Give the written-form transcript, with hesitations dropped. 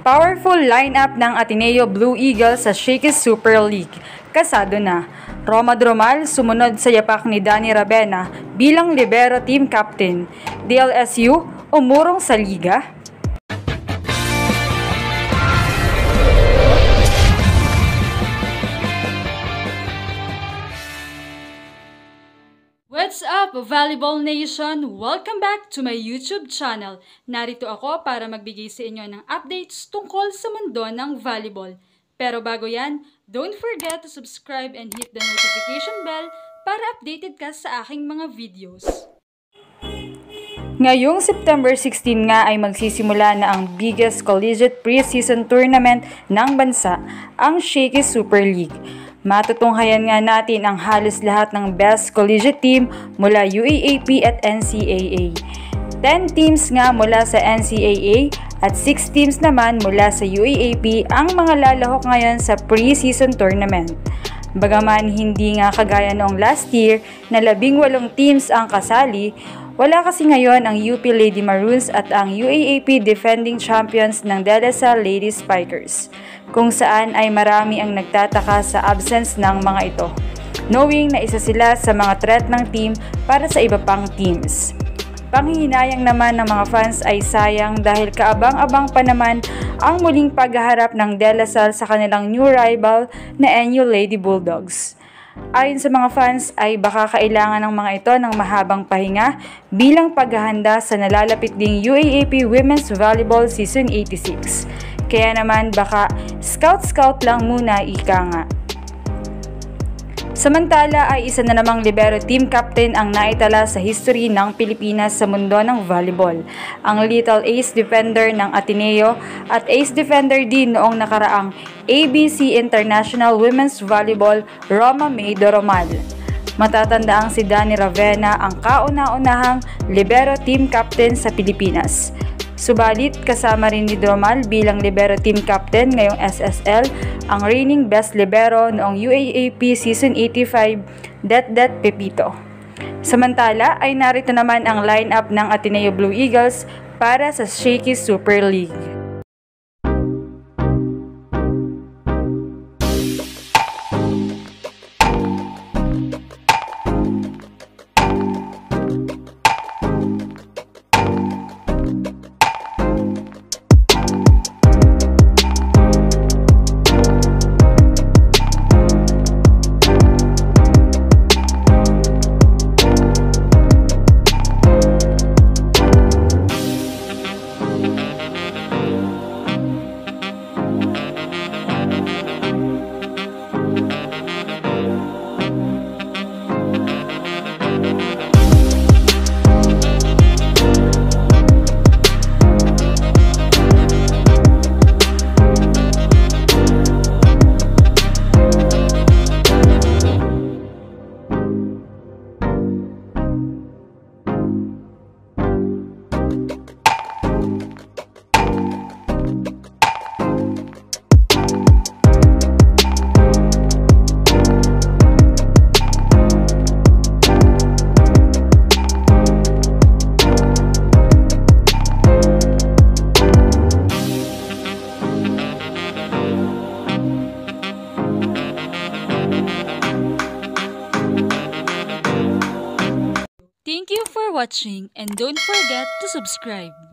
Powerful lineup ng Ateneo Blue Eagles sa Shakey's Super League. Kasado na Roma Dromal sumunod sa yapak ni Danny Ravena bilang libero team captain. DLSU umurong sa liga. What's up, Volleyball Nation? Welcome back to my YouTube channel. Narito ako para magbigay sa inyo ng updates tungkol sa mundo ng volleyball. Pero bago yan, don't forget to subscribe and hit the notification bell para updated ka sa aking mga videos. Ngayong September 16 nga ay magsisimula na ang biggest collegiate preseason tournament ng bansa, ang Shakey's Super League. Matutunghayan nga natin ang halos lahat ng best collegiate team mula UAAP at NCAA. 10 teams nga mula sa NCAA at 6 teams naman mula sa UAAP ang mga lalahok ngayon sa preseason tournament. Bagaman hindi nga kagaya noong last year na 18 teams ang kasali, wala kasi ngayon ang UP Lady Maroons at ang UAAP defending champions ng De La Salle Lady Spikers, kung saan ay marami ang nagtataka sa absence ng mga ito, knowing na isa sila sa mga threat ng team para sa iba pang teams. Panghihinayang naman ng mga fans ay sayang dahil kaabang-abang pa naman ang muling paghaharap ng De La Salle sa kanilang new rival na NU Lady Bulldogs. Ayon sa mga fans ay baka kailangan ng mga ito ng mahabang pahinga bilang paghahanda sa nalalapit ding UAAP Women's Volleyball Season 86. Kaya naman baka scout lang muna, ika nga. Samantala ay isa na namang libero team captain ang naitala sa history ng Pilipinas sa mundo ng volleyball. Ang little ace defender ng Ateneo at ace defender din noong nakaraang ABC International Women's Volleyball, Roma May Doromal. Matatandaang si Danny Ravena ang kauna-unahang libero team captain sa Pilipinas. Subalit, kasama rin ni Dromal bilang libero team captain ngayong SSL ang reigning best libero noong UAAP Season 85, Det Pepito. Samantala ay narito naman ang lineup ng Ateneo Blue Eagles para sa Shakey's Super League. Thank you for watching and don't forget to subscribe.